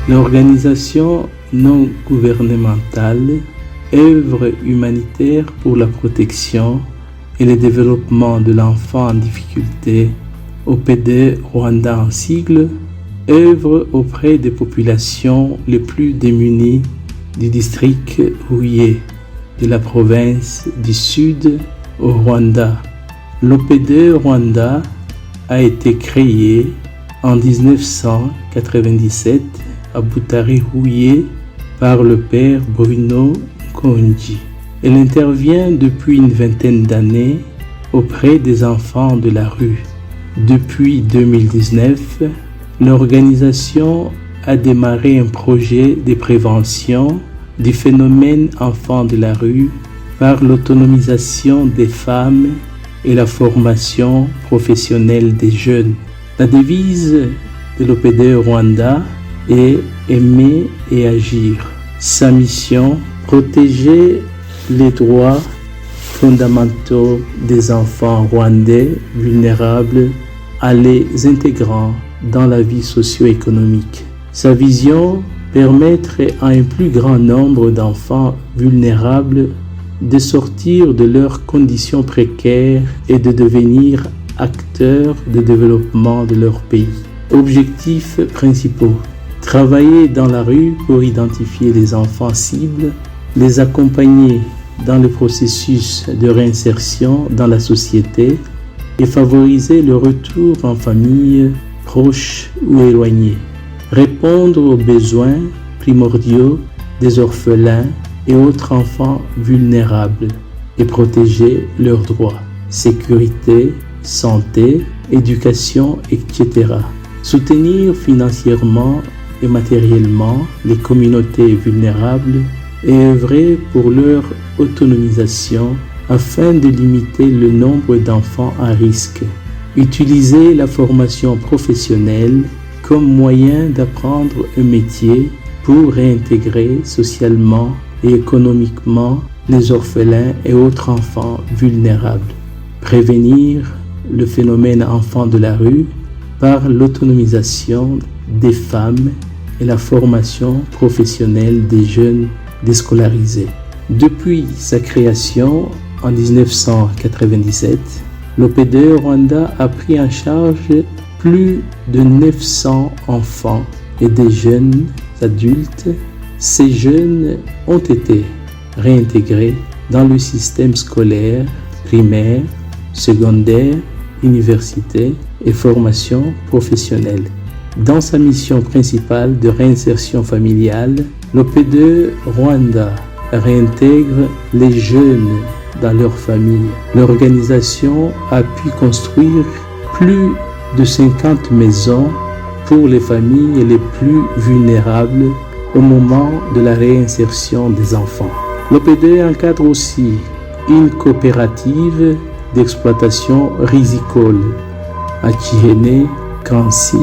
L'organisation non gouvernementale œuvre humanitaire pour la protection et le développement de l'enfant en difficulté, OPD Rwanda en sigle, œuvre auprès des populations les plus démunies du district Huye de la province du Sud au Rwanda. L'OPD Rwanda a été créé en 1997 à Butare-Huye par le père Bruno Konji. Elle intervient depuis une vingtaine d'années auprès des enfants de la rue. Depuis 2019, l'organisation a démarré un projet de prévention du phénomène enfants de la rue par l'autonomisation des femmes et la formation professionnelle des jeunes. La devise de l'OPD Rwanda est aimer et agir. Sa mission, protéger les droits fondamentaux des enfants rwandais vulnérables en les intégrant dans la vie socio-économique. Sa vision, permettre à un plus grand nombre d'enfants vulnérables de sortir de leurs conditions précaires et de devenir acteurs de développement de leur pays. Objectifs principaux: travailler dans la rue pour identifier les enfants cibles, les accompagner dans le processus de réinsertion dans la société et favoriser le retour en famille, proche ou éloigné. Répondre aux besoins primordiaux des orphelins et autres enfants vulnérables et protéger leurs droits, sécurité, santé, éducation, etc. Soutenir financièrement et matériellement les communautés vulnérables et œuvrer pour leur autonomisation afin de limiter le nombre d'enfants à risque. Utiliser la formation professionnelle comme moyen d'apprendre un métier pour réintégrer socialement et économiquement les orphelins et autres enfants vulnérables. Prévenir le phénomène enfants de la rue par l'autonomisation des femmes et la formation professionnelle des jeunes déscolarisés. Depuis sa création en 1997, l'OPD Rwanda a pris en charge plus de 900 enfants et des jeunes adultes. Ces jeunes ont été réintégrés dans le système scolaire, primaire, secondaire, université et formation professionnelle. Dans sa mission principale de réinsertion familiale, l'OPD Rwanda réintègre les jeunes dans leur famille. L'organisation a pu construire plus de 50 maisons pour les familles les plus vulnérables au moment de la réinsertion des enfants. L'OPD encadre aussi une coopérative d'exploitation risicole à Kihene, Kansi,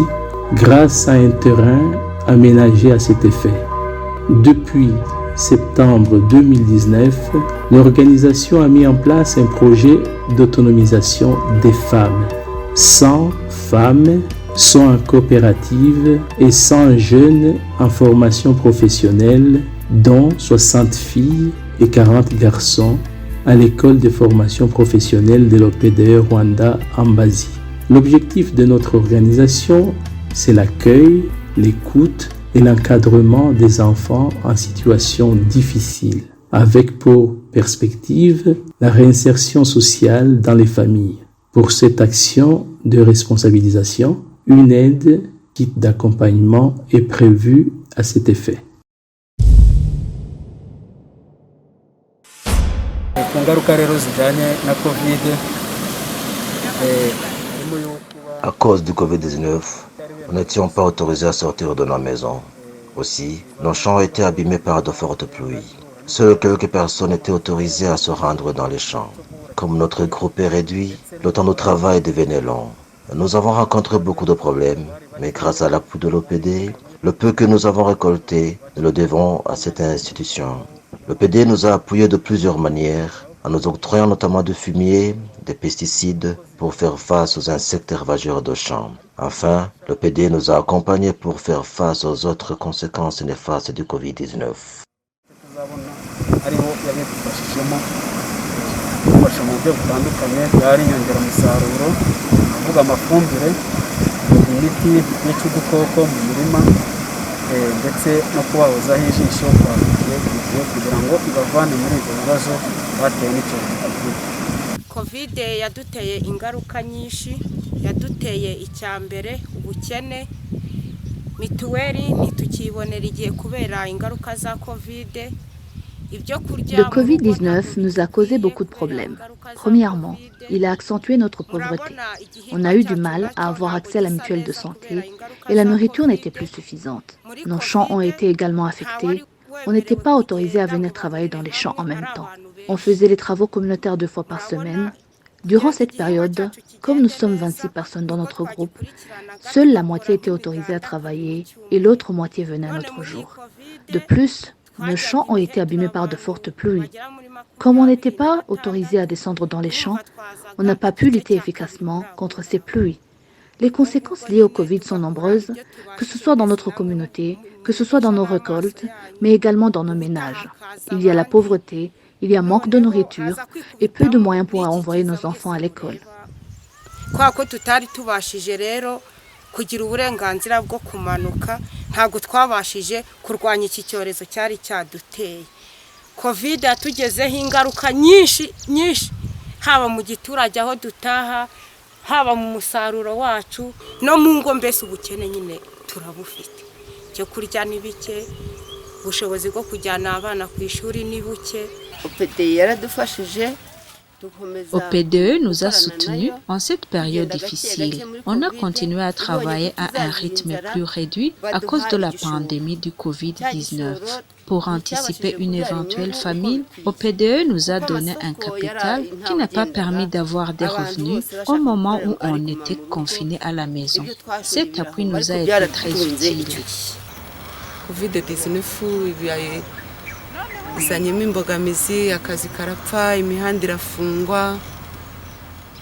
grâce à un terrain aménagé à cet effet. Depuis septembre 2019, l'organisation a mis en place un projet d'autonomisation des femmes. 100 femmes sont en coopérative et 100 jeunes en formation professionnelle, dont 60 filles et 40 garçons à l'école de formation professionnelle de l'OPD Rwanda Ambazi. L'objectif de notre organisation, c'est l'accueil, l'écoute et l'encadrement des enfants en situation difficile, avec pour perspective la réinsertion sociale dans les familles. Pour cette action de responsabilisation, une aide, kit d'accompagnement est prévue à cet effet. À cause du Covid-19, nous n'étions pas autorisés à sortir de nos maisons. Aussi, nos champs étaient abîmés par de fortes pluies. Seules quelques personnes étaient autorisées à se rendre dans les champs. Comme notre groupe est réduit, le temps de travail devenait long. Nous avons rencontré beaucoup de problèmes, mais grâce à l'appui de l'OPD, le peu que nous avons récolté, nous le devons à cette institution. L'OPD nous a appuyés de plusieurs manières, en nous octroyant notamment du fumier, des pesticides pour faire face aux insectes ravageurs de champs. Enfin, le PD nous a accompagnés pour faire face aux autres conséquences néfastes du Covid-19. Covid yaduteye ingaruka nyinshi, yaduteye icyambere ubukene, mituweli ntitukibonera igihe kubera ingaruka za Covid. Le Covid-19 nous a causé beaucoup de problèmes. Premièrement, il a accentué notre pauvreté. On a eu du mal à avoir accès à la mutuelle de santé et la nourriture n'était plus suffisante. Nos champs ont été également affectés. On n'était pas autorisé à venir travailler dans les champs en même temps. On faisait les travaux communautaires 2 fois par semaine. Durant cette période, comme nous sommes 26 personnes dans notre groupe, seule la moitié était autorisée à travailler et l'autre moitié venait un autre jour. De plus, nos champs ont été abîmés par de fortes pluies. Comme on n'était pas autorisé à descendre dans les champs, on n'a pas pu lutter efficacement contre ces pluies. Les conséquences liées au Covid sont nombreuses, que ce soit dans notre communauté, que ce soit dans nos récoltes, mais également dans nos ménages. Il y a la pauvreté, il y a manque de nourriture et peu de moyens pour envoyer nos enfants à l'école. Kugira uburenganzira bwo kumanuka ntago twabashije kurwanya iki cyorezo cyari cyaduteye. Covid yatugezeho ingaruka nyinshi haba mu giturage aho dutaha, haba mu musaruro wacu no mu ngo mbese ubukene nyine turabufite. Cyo kurya ni bike, ubushobozi bwo kujyana abana ku ishuri ni buke. OPDE yaradufashije. OPDE nous a soutenus en cette période difficile. On a continué à travailler à un rythme plus réduit à cause de la pandémie du Covid-19. Pour anticiper une éventuelle famine, OPDE nous a donné un capital qui n'a pas permis d'avoir des revenus au moment où on était confinés à la maison. Cet appui nous a été très utile. Covid-19 izanyemo imbogamizi, akazi karapfa, imihanda irafungwa.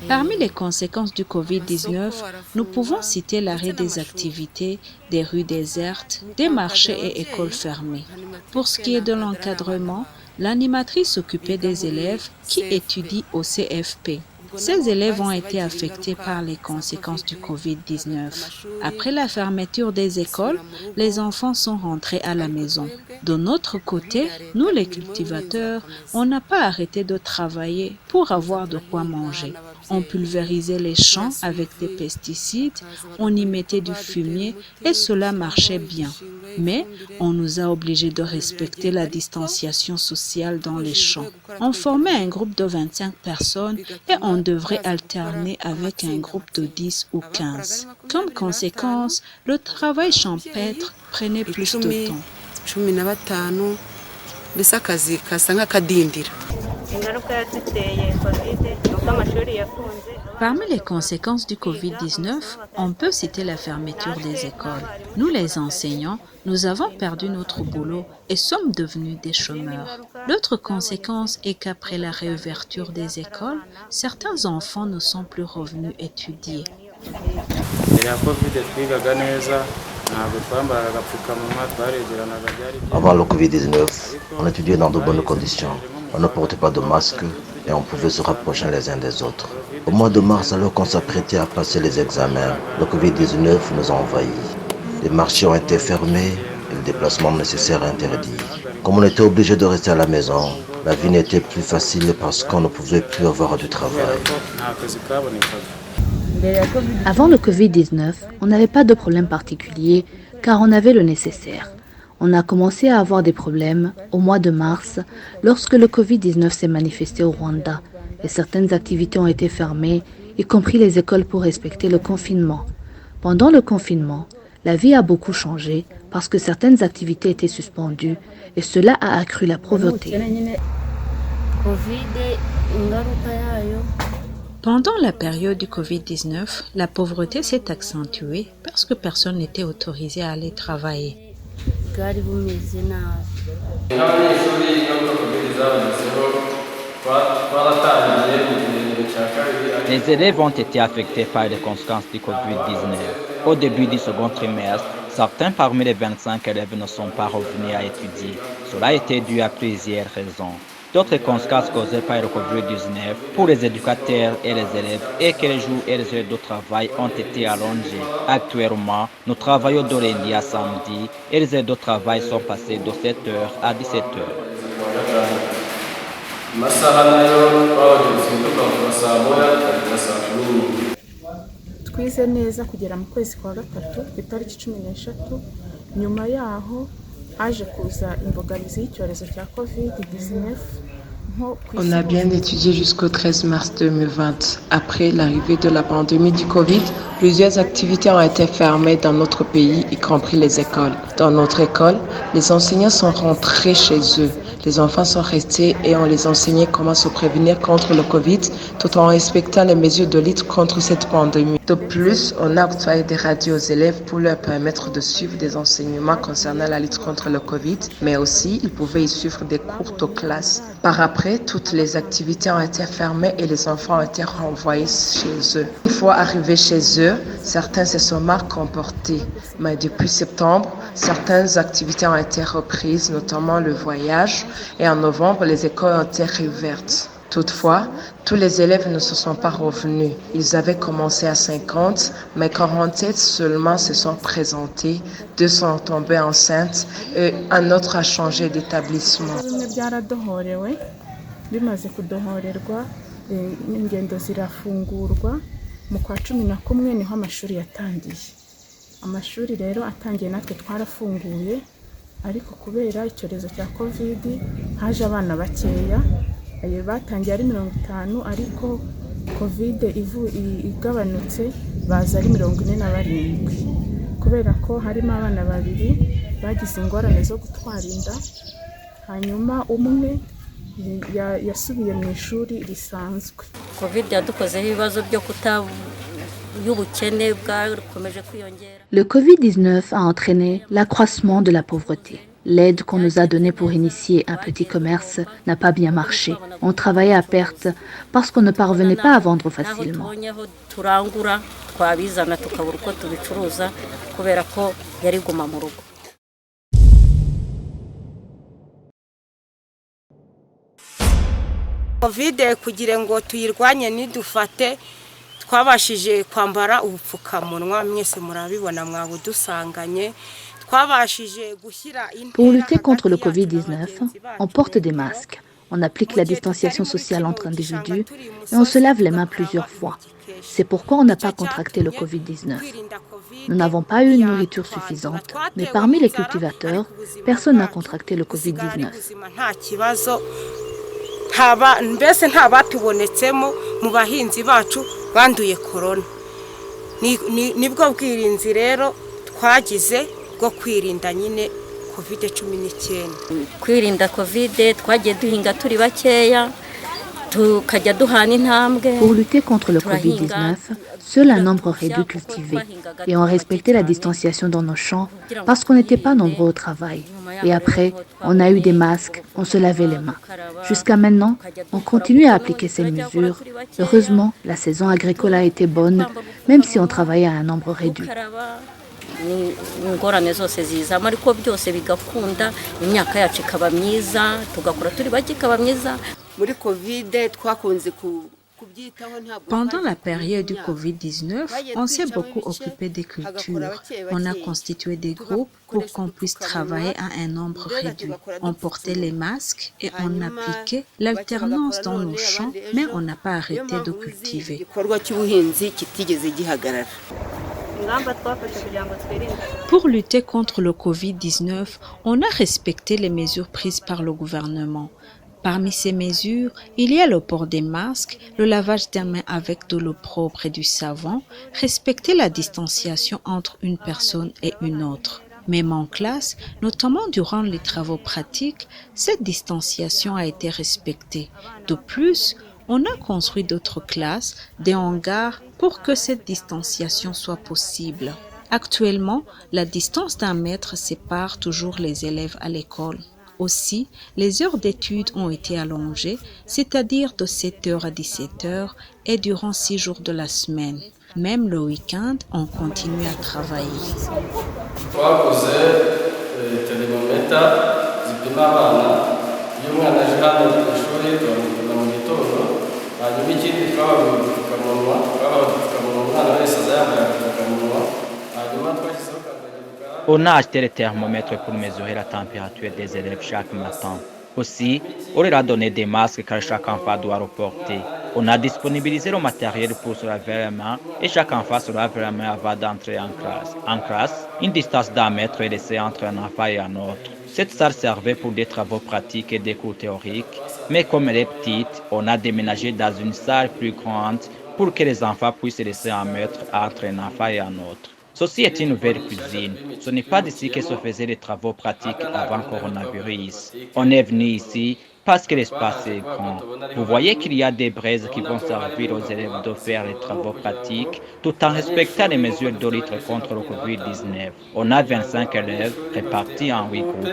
Parmi les conséquences du Covid-19, nous pouvons citer l'arrêt des activités, des rues désertes, des marchés et écoles fermées. Pour ce qui est de l'encadrement, l'animatrice s'occupait des élèves qui étudient au CFP. Ces élèves ont été affectés par les conséquences du Covid-19. Après la fermeture des écoles, les enfants sont rentrés à la maison. De notre côté, nous les cultivateurs, on n'a pas arrêté de travailler pour avoir de quoi manger. On pulvérisait les champs avec des pesticides, on y mettait du fumier et cela marchait bien. Mais on nous a obligés de respecter la distanciation sociale dans les champs. On formait un groupe de 25 personnes et on devrait alterner avec un groupe de 10 ou 15. Comme conséquence, le travail champêtre prenait plus de temps. Parmi les conséquences du Covid-19, on peut citer la fermeture des écoles. Nous, les enseignants, nous avons perdu notre boulot et sommes devenus des chômeurs. L'autre conséquence est qu'après la réouverture des écoles, certains enfants ne sont plus revenus étudier. Avant le Covid-19, on étudiait dans de bonnes conditions. On ne portait pas de masque et on pouvait se rapprocher les uns des autres. Au mois de mars, alors qu'on s'apprêtait à passer les examens, le Covid-19 nous a envahis. Les marchés ont été fermés et le déplacement nécessaire interdit. Comme on était obligé de rester à la maison, la vie n'était plus facile parce qu'on ne pouvait plus avoir du travail. Avant le Covid-19, on n'avait pas de problème particulier car on avait le nécessaire. On a commencé à avoir des problèmes au mois de mars lorsque le Covid-19 s'est manifesté au Rwanda et certaines activités ont été fermées, y compris les écoles pour respecter le confinement. Pendant le confinement, la vie a beaucoup changé parce que certaines activités étaient suspendues et cela a accru la pauvreté. Pendant la période du Covid-19, la pauvreté s'est accentuée parce que personne n'était autorisé à aller travailler. Les élèves ont été affectés par les conséquences du Covid-19. Au début du second trimestre, certains parmi les 25 élèves ne sont pas revenus à étudier. Cela a été dû à plusieurs raisons. D'autres conséquences causées par le Covid-19 pour les éducateurs et les élèves est que les jours et les heures de travail ont été allongés. Actuellement, nous travaillons de lundi à samedi et les heures de travail sont passées de 7h à 17h. twize neza kugera mu kwezi kwa gatatu ku itariki 13 nyuma yaho haje kuza imbogamizi y'icyorezo cya Covid-19. On a bien étudié jusqu'au 13 mars 2020. Après l'arrivée de la pandémie du Covid, plusieurs activités ont été fermées dans notre pays, y compris les écoles. Dans notre école, les enseignants sont rentrés chez eux. Les enfants sont restés et on les enseignait comment se prévenir contre le Covid tout en respectant les mesures de lutte contre cette pandémie. De plus, on a octroyé des radios aux élèves pour leur permettre de suivre des enseignements concernant la lutte contre le Covid, mais aussi ils pouvaient y suivre des courtes classes. Par après, toutes les activités ont été fermées et les enfants ont été renvoyés chez eux. Une fois arrivés chez eux, certains se sont mal comportés, mais depuis septembre, certaines activités ont été reprises, notamment le voyage, et en novembre, les écoles ont été réouvertes. Toutefois, tous les élèves ne se sont pas revenus. Ils avaient commencé à 50, mais 47 seulement se sont présentés, 2 sont tombés enceintes et un autre a changé d'établissement. bimaze kudohorerwa ingendo zirafungurwa mu kwa 11 niho amashuri yatangiye. Amashuri rero atangiye natwe twarafunguye, ariko kubera icyorezo cya Covid haje abana bakeya, batangiye ari 50, ariko Covid igabanutse baza ari 47, kubera ko harimo abana babiri bagize ingorane zo gutwara inda, hanyuma umwe yasubiye mu ishuri risanzwe. Covid yadukozeho ibibazo byo Le Covid-19 a entraîné l'accroissement de la pauvreté. L'aide qu'on nous a donnée pour initier un petit commerce n'a pas bien marché. On travaillait à perte parce qu'on ne parvenait pas à vendre facilement. Covid kugira ngo tuyirwanye nidufate twabashije kwambara ubupfukamunwa, mwese murabibona mwabudusanganye. Pour lutter contre le Covid-19, on porte des masques, on applique la distanciation sociale entre individus et on se lave les mains plusieurs fois. C'est pourquoi on n'a pas contracté le Covid-19. Nous n'avons pas eu une nourriture suffisante, mais parmi les cultivateurs, personne n'a contracté le Covid-19. Mbese nta batubonetsemo mu bahinzi bacu banduye corona. Nibwo bwirinzi rero twagize bwo kwirinda nyine Covid-19. Kwirinda Covid twagiye duhinga turi bakeya tukajya duhana intambwe. Pour lutter contre le Covid-19, seul un nombre réduit cultivait et on respectait la distanciation dans nos champs parce qu'on n'était pas nombreux au travail. Et après, on a eu des masques, on se lavait les mains. Jusqu'à maintenant, on continue à appliquer ces mesures. Heureusement, la saison agricole a été bonne, même si on travaillait à un nombre réduit. Ingorane zose zizamo ariko byose bigakunda imyaka yacu ikaba myiza tugakora turi bake ikaba myiza. Muri Covid twakunze Pendant la période du Covid-19, on s'est beaucoup occupé des cultures. On a constitué des groupes pour qu'on puisse travailler à un nombre réduit. On portait les masques et on appliquait l'alternance dans nos champs, mais on n'a pas arrêté de cultiver. Pour lutter contre le Covid-19, on a respecté les mesures prises par le gouvernement. Parmi ces mesures, il y a le port des masques, le lavage des mains avec de l'eau propre et du savon, respecter la distanciation entre une personne et une autre. Même en classe, notamment durant les travaux pratiques, cette distanciation a été respectée. De plus, on a construit d'autres classes, des hangars pour que cette distanciation soit possible. Actuellement, la distance d'1 mètre sépare toujours les élèves à l'école. Aussi, les heures d'études ont été allongées, c'est-à-dire de 7h à 17h et durant 6 jours de la semaine. Même le week-end, on continue à travailler. On a acheté le thermomètre pour mesurer la température des élèves chaque matin. Aussi, on leur a donné des masques que chaque enfant doit reporter. On a disponibilisé le matériel pour se laver les mains et chaque enfant se lave les mains avant d'entrer en classe. En classe, une distance d'1 mètre est laissée entre un enfant et un autre. Cette salle servait pour des travaux pratiques et des cours théoriques, mais comme elle est petite, on a déménagé dans une salle plus grande pour que les enfants puissent laisser 1 mètre entre un enfant et un autre. Ceci est une nouvelle cuisine. Ce n'est pas d'ici que se faisaient les travaux pratiques avant le coronavirus. On est venu ici parce que l'espace est grand. Vous voyez qu'il y a des braises qui vont servir aux élèves de faire les travaux pratiques tout en respectant les mesures de lutte contre le Covid-19. On a 25 élèves répartis en 8 groupes.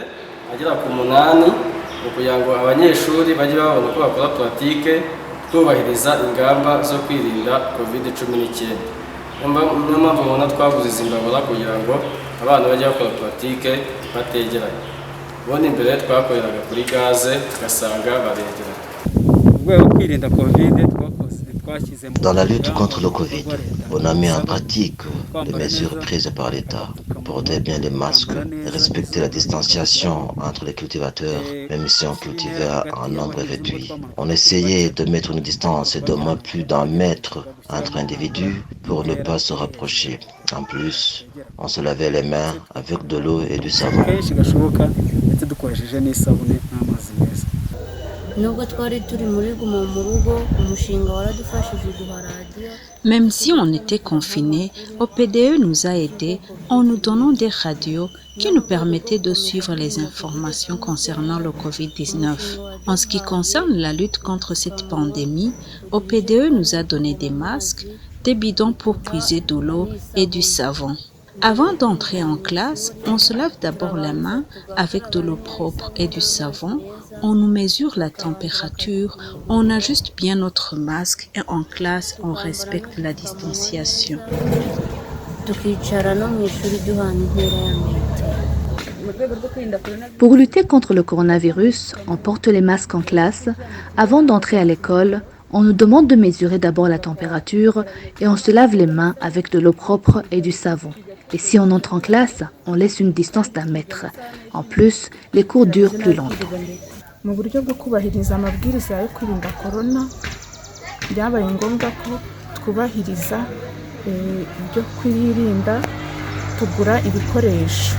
Dans la lutte contre le Covid, on a mis en pratique les mesures prises par l'État. Porter bien les masques et respecter la distanciation entre les cultivateurs, même si on cultivait en nombre réduit. On essayait de mettre une distance de moins plus d'1 mètre entre individus pour ne pas se rapprocher. En plus, on se lavait les mains avec de l'eau et du savon. Même si on était confinés, OPDE nous a aidés en nous donnant des radios qui nous permettaient de suivre les informations concernant le Covid-19. En ce qui concerne la lutte contre cette pandémie, OPDE nous a donné des masques, des bidons pour puiser de l'eau et du savon. Avant d'entrer en classe, on se lave d'abord les mains avec de l'eau propre et du savon. On nous mesure la température, on ajuste bien notre masque et en classe, on respecte la distanciation. Pour lutter contre le coronavirus, on porte les masques en classe. Avant d'entrer à l'école, on nous demande de mesurer d'abord la température et on se lave les mains avec de l'eau propre et du savon. Et si on entre en classe, on laisse une distance d'1 mètre. En plus, les cours durent plus longtemps. Mu buryo bwo kubahiriza amabwiriza yo kwirinda corona byabaye ngombwa ko twubahiriza ibyo kwirinda tugura ibikoresho.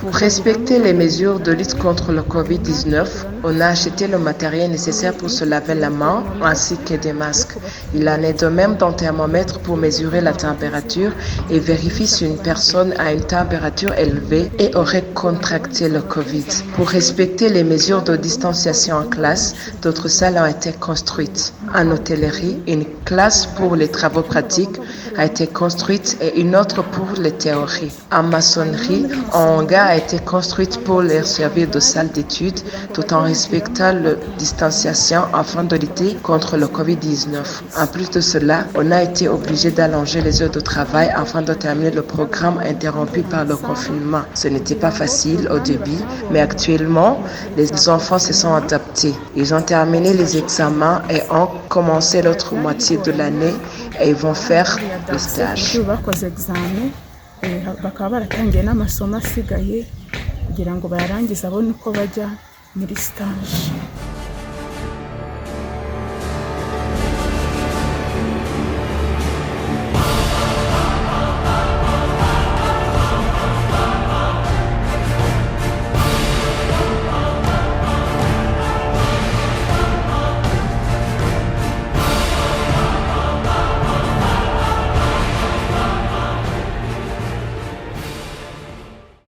Pour respecter les mesures de lutte contre le Covid-19, on a acheté le matériel nécessaire pour se laver la main ainsi que des masques. Il en est de même d'un thermomètre pour mesurer la température et vérifier si une personne a une température élevée et aurait contracté le Covid. Pour respecter les mesures de distanciation en classe, d'autres salles ont été construites. En hôtellerie, une classe pour les travaux pratiques a été construite et une autre pour les théories. En maçonnerie, un hangar a été construite pour leur servir de salle d'études tout en respectant la distanciation afin de lutter contre le Covid-19. En plus de cela, on a été obligé d'allonger les heures de travail afin de terminer le programme interrompu par le confinement. Ce n'était pas facile au début, mais actuellement, les enfants se sont adaptés. Ils ont terminé les examens et ont commencé l'autre moitié de l'année et ils vont faire le stage. Bakaba baratangiye n'amasomo asigaye kugira ngo bayarangize abone uko bajya muri stage.